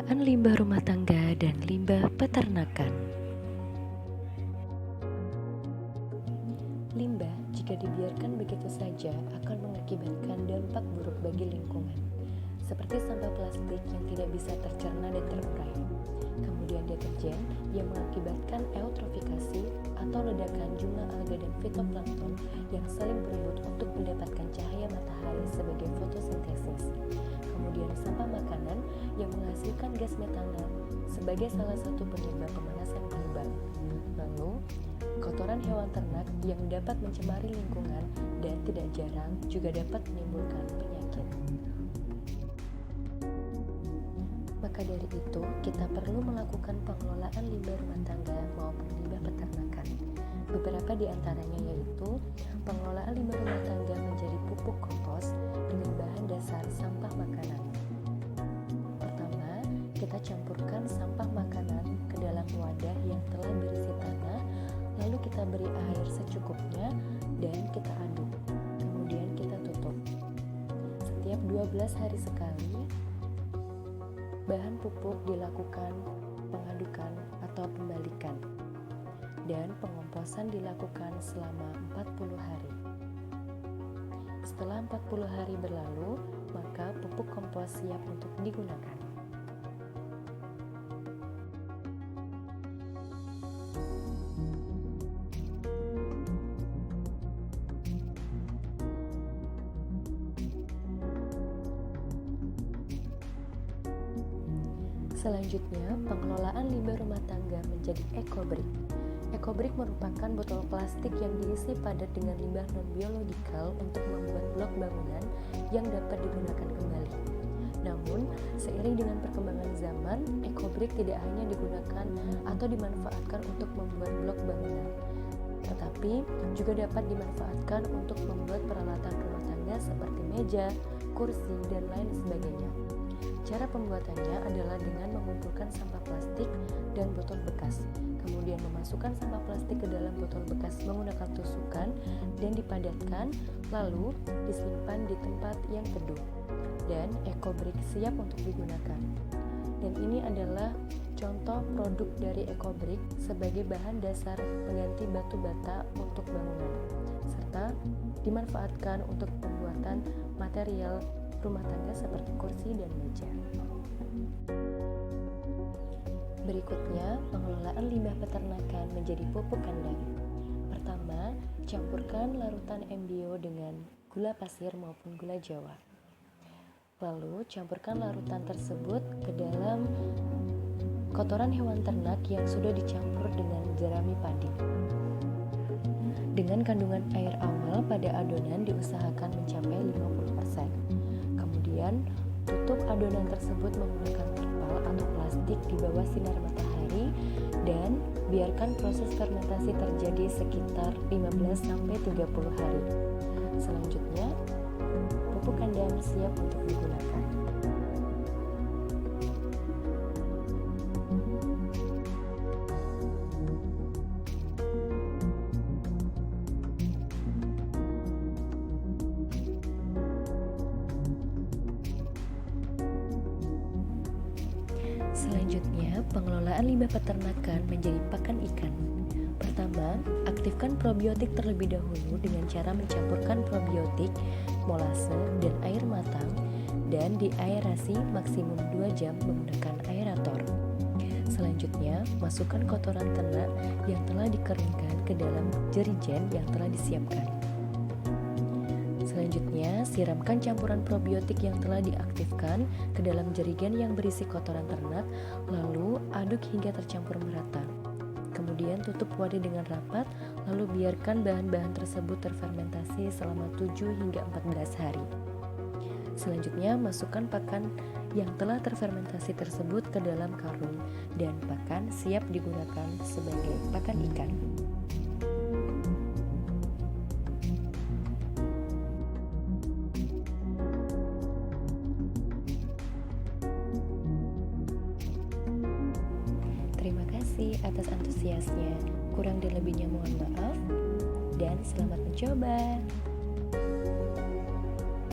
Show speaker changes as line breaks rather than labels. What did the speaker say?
pengelolaan limbah rumah tangga dan limbah peternakan. Limbah jika dibiarkan begitu saja akan mengakibatkan dampak buruk bagi lingkungan, seperti sampah plastik yang tidak bisa tercerna dan terurai. Kemudian deterjen yang mengakibatkan eutrofikasi atau ledakan jumlah alga dan fitoplankton yang saling berebut untuk mendapatkan cahaya matahari sebagai fotosintesis. Kemudian sampah makanan yang menghasilkan gas metana sebagai salah satu penyebab pemanasan global. Lalu, kotoran hewan ternak yang dapat mencemari lingkungan dan tidak jarang juga dapat menimbulkan penyakit. Maka dari itu, kita perlu melakukan pengelolaan limbah rumah tangga maupun limbah peternakan. Beberapa di antaranya yaitu pengelolaan limbah rumah tangga menjadi pupuk kompos dengan bahan dasar sampah makanan. Pertama, kita campurkan sampah makanan ke dalam wadah yang telah berisi tanah, lalu kita beri air secukupnya dan kita aduk. Kemudian kita tutup. Setiap 12 hari sekali, bahan pupuk dilakukan pengadukan atau pembalikan, dan pengomposan dilakukan selama 40 hari. Setelah 40 hari berlalu, maka pupuk kompos siap untuk digunakan. Selanjutnya, pengelolaan limbah rumah tangga menjadi EcoBrick. EcoBrick merupakan botol plastik yang diisi padat dengan limbah non-biologikal untuk membuat blok bangunan yang dapat digunakan kembali. Namun, seiring dengan perkembangan zaman, EcoBrick tidak hanya digunakan atau dimanfaatkan untuk membuat blok bangunan, tetapi juga dapat dimanfaatkan untuk membuat peralatan rumah tangga seperti meja, kursi, dan lain sebagainya. Cara pembuatannya adalah dengan mengumpulkan sampah plastik dan botol bekas, kemudian memasukkan sampah plastik ke dalam botol bekas menggunakan tusukan dan dipadatkan, lalu disimpan di tempat yang teduh. Dan EcoBrick siap untuk digunakan. Dan ini adalah contoh produk dari EcoBrick sebagai bahan dasar pengganti batu bata untuk bangunan, serta dimanfaatkan untuk pembuatan material rumah tangga seperti kursi dan meja. Berikutnya, pengelolaan limbah peternakan menjadi pupuk kandang. Pertama, campurkan larutan embio dengan gula pasir maupun gula jawa. Lalu, campurkan larutan tersebut ke dalam kotoran hewan ternak yang sudah dicampur dengan jerami padi. Dengan kandungan air awal pada adonan diusahakan mencapai 50%. Kemudian, tutup adonan tersebut menggunakan terpal atau plastik di bawah sinar matahari dan biarkan proses fermentasi terjadi sekitar 15-30 hari. Selanjutnya, pupuk kandang siap untuk digunakan. Selanjutnya, pengelolaan limbah peternakan menjadi pakan ikan. Pertama, aktifkan probiotik terlebih dahulu dengan cara mencampurkan probiotik, molase, dan air matang dan diaerasi maksimum 2 jam menggunakan aerator. Selanjutnya, masukkan kotoran ternak yang telah dikeringkan ke dalam jerigen yang telah disiapkan. Selanjutnya, siramkan campuran probiotik yang telah diaktifkan ke dalam jerigen yang berisi kotoran ternak, lalu aduk hingga tercampur merata. Kemudian tutup wadah dengan rapat, lalu biarkan bahan-bahan tersebut terfermentasi selama 7 hingga 14 hari. Selanjutnya, masukkan pakan yang telah terfermentasi tersebut ke dalam karung dan pakan siap digunakan sebagai pakan ikan. Terima kasih atas antusiasnya. Kurang dan lebihnya mohon maaf, dan selamat mencoba.